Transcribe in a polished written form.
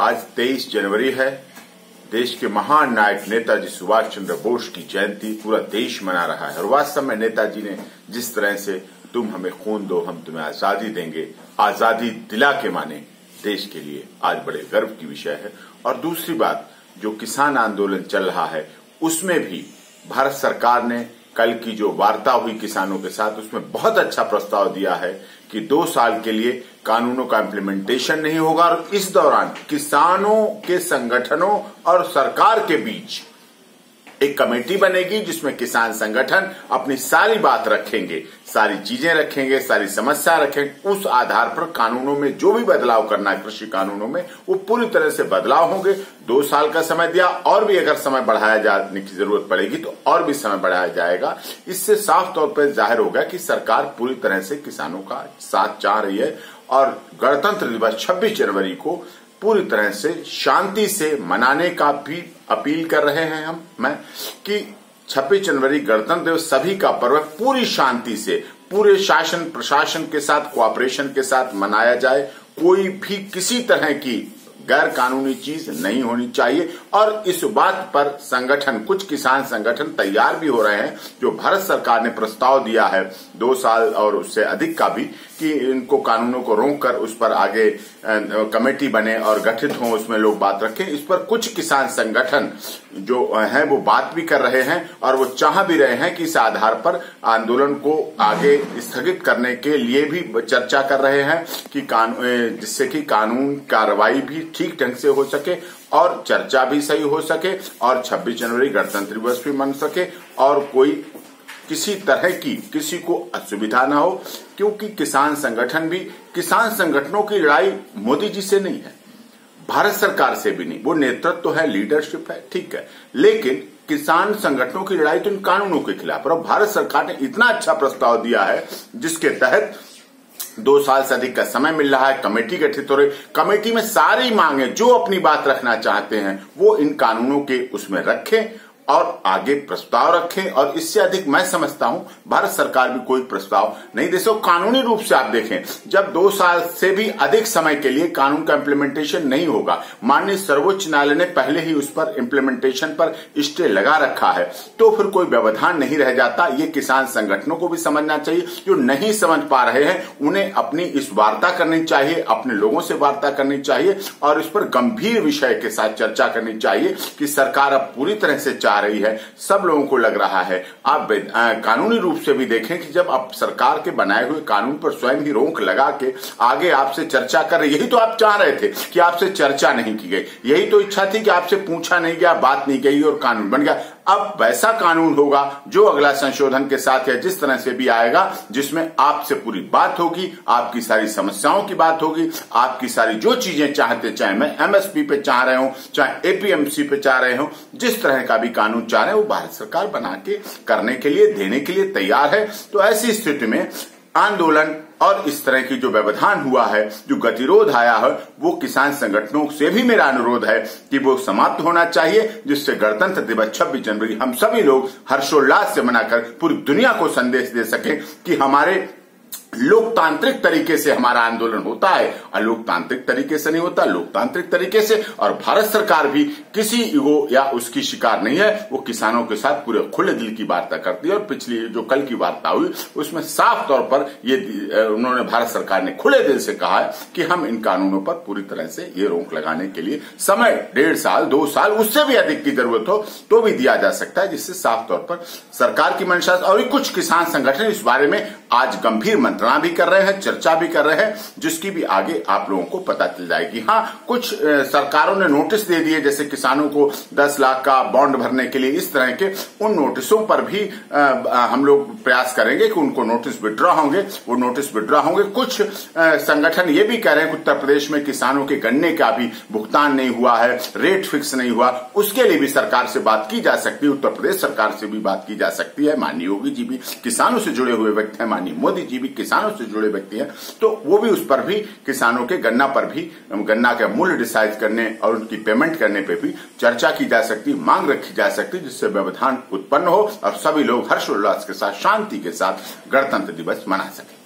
आज 23 जनवरी है। देश के महान नायक नेताजी सुभाष चंद्र बोस की जयंती पूरा देश मना रहा है और वास्तव में नेताजी ने जिस तरह से तुम हमें खून दो हम तुम्हें आजादी देंगे, आजादी दिला के माने देश के लिए आज बड़े गर्व की विषय है। और दूसरी बात, जो किसान आंदोलन चल रहा है उसमें भी भारत सरकार ने कल की जो वार्ता हुई किसानों के साथ उसमें बहुत अच्छा प्रस्ताव दिया है कि 2 साल के लिए कानूनों का इम्प्लीमेंटेशन नहीं होगा और इस दौरान किसानों के संगठनों और सरकार के बीच एक कमेटी बनेगी जिसमें किसान संगठन अपनी सारी बात रखेंगे, सारी चीजें रखेंगे, सारी समस्या रखेंगे। उस आधार पर कानूनों में जो भी बदलाव करना है कृषि कानूनों में वो पूरी तरह से बदलाव होंगे। 2 साल का समय दिया और भी अगर समय बढ़ाया जाने की जरूरत पड़ेगी तो और भी समय बढ़ाया जाएगा। इससे साफ तौर पर जाहिर होगा कि सरकार पूरी तरह से किसानों का साथ चाह रही है और गणतंत्र दिवस 26 जनवरी को पूरी तरह से शांति से मनाने का भी अपील कर रहे हैं मैं कि 26 जनवरी गणतंत्र दिवस सभी का पर्व पूरी शांति से पूरे शासन प्रशासन के साथ कोऑपरेशन के साथ मनाया जाए। कोई भी किसी तरह की गैर कानूनी चीज नहीं होनी चाहिए और इस बात पर संगठन, कुछ किसान संगठन तैयार भी हो रहे हैं जो भारत सरकार ने प्रस्ताव दिया है 2 साल और उससे अधिक का भी, कि इनको कानूनों को रोक कर उस पर आगे कमेटी बने और गठित हो, उसमें लोग बात रखें। इस पर कुछ किसान संगठन जो हैं वो बात भी कर रहे हैं और वो चाह भी रहे हैं कि इस आधार पर आंदोलन को आगे स्थगित करने के लिए भी चर्चा कर रहे हैं कि जिससे कि कानून कार्रवाई भी ठीक ढंग से हो सके और चर्चा भी सही हो सके और 26 जनवरी गणतंत्र दिवस भी मन सके और कोई किसी तरह की किसी को असुविधा ना हो। क्योंकि किसान संगठनों की लड़ाई मोदी जी से नहीं है, भारत सरकार से भी नहीं। वो नेतृत्व तो है, लीडरशिप है, ठीक है, लेकिन किसान संगठनों की लड़ाई तो इन कानूनों के खिलाफ है। और भारत सरकार ने इतना अच्छा प्रस्ताव दिया है जिसके तहत 2 साल से अधिक का समय मिल रहा है, कमेटी गठित हो रही, कमेटी में सारी मांगे जो अपनी बात रखना चाहते हैं वो इन कानूनों के उसमें रखें और आगे प्रस्ताव रखें। और इससे अधिक मैं समझता हूं भारत सरकार भी कोई प्रस्ताव नहीं दे सकती। कानूनी रूप से आप देखें, जब 2 साल से भी अधिक समय के लिए कानून का इम्प्लीमेंटेशन नहीं होगा, माननीय सर्वोच्च न्यायालय ने पहले ही उस पर इम्प्लीमेंटेशन पर स्टे लगा रखा है, तो फिर कोई व्यवधान नहीं रह जाता। ये किसान संगठनों को भी समझना चाहिए। जो नहीं समझ पा रहे हैं उन्हें अपनी इस वार्ता करनी चाहिए, अपने लोगों से वार्ता करनी चाहिए और इस पर गंभीर विषय के साथ चर्चा करनी चाहिए कि सरकार अब पूरी तरह से रही है। सब लोगों को लग रहा है, आप कानूनी रूप से भी देखें कि जब आप सरकार के बनाए हुए कानून पर स्वयं ही रोक लगा के आगे आपसे चर्चा कर रही, यही तो आप चाह रहे थे कि आपसे चर्चा नहीं की गई, यही तो इच्छा थी कि आपसे पूछा नहीं गया, बात नहीं गई और कानून बन गया। अब वैसा कानून होगा जो अगला संशोधन के साथ या जिस तरह से भी आएगा, जिसमें आपसे पूरी बात होगी, आपकी सारी समस्याओं की बात होगी, आपकी सारी जो चीजें चाहते, चाहे मैं एमएसपी पे चाह रहे हूं, चाहे एपीएमसी पे चाह रहे हूं, जिस तरह का भी कानून चाह रहे हैं वो भारत सरकार बना के करने के लिए, देने के लिए तैयार है। तो ऐसी स्थिति में आंदोलन और इस तरह की जो व्यवधान हुआ है, जो गतिरोध आया है, वो किसान संगठनों से भी मेरा अनुरोध है कि वो समाप्त होना चाहिए, जिससे गणतंत्र दिवस 26 जनवरी हम सभी लोग हर्षोल्लास से मनाकर पूरी दुनिया को संदेश दे सकें कि हमारे लोकतांत्रिक तरीके से हमारा आंदोलन होता है, अलोकतांत्रिक तरीके से नहीं होता, लोकतांत्रिक तरीके से। और भारत सरकार भी किसी ईगो या उसकी शिकार नहीं है, वो किसानों के साथ पूरे खुले दिल की वार्ता करती है। और पिछली जो कल की वार्ता हुई उसमें साफ तौर पर ये उन्होंने भारत सरकार ने खुले दिल से कहा है कि हम इन कानूनों पर पूरी तरह से ये रोक लगाने के लिए समय 1.5 साल 2 साल उससे भी अधिक की जरूरत हो तो भी दिया जा सकता है, जिससे साफ तौर पर सरकार की मंशा। और कुछ किसान संगठन इस बारे में आज गंभीर मंत्रणा भी कर रहे हैं, चर्चा भी कर रहे हैं, जिसकी भी आगे आप लोगों को पता चल जाएगी। हाँ, कुछ सरकारों ने नोटिस दे दिए, जैसे किसानों को 10 लाख का बॉन्ड भरने के लिए, इस तरह के उन नोटिसों पर भी हम लोग प्रयास करेंगे कि उनको नोटिस विड्रॉ होंगे, वो नोटिस विड्रॉ होंगे। कुछ संगठन ये भी कह रहे हैं कि उत्तर प्रदेश में किसानों के गन्ने का भी भुगतान नहीं हुआ है, रेट फिक्स नहीं हुआ, उसके लिए भी सरकार से बात की जा सकती है, उत्तर प्रदेश सरकार से भी बात की जा सकती है। माननीय योगी जी भी किसानों से जुड़े हुए व्यक्ति हैं, माननीय मोदी जी भी किसानों से जुड़े व्यक्ति हैं, तो वो भी उस पर भी किसानों के गन्ना पर भी, गन्ना का मूल्य डिसाइड करने और उनकी पेमेंट करने पे भी चर्चा की जा सकती, मांग रखी जा सकती, जिससे व्यवधान उत्पन्न हो और सभी लोग हर्षोल्लास के साथ, शांति के साथ गणतंत्र दिवस मना सकें।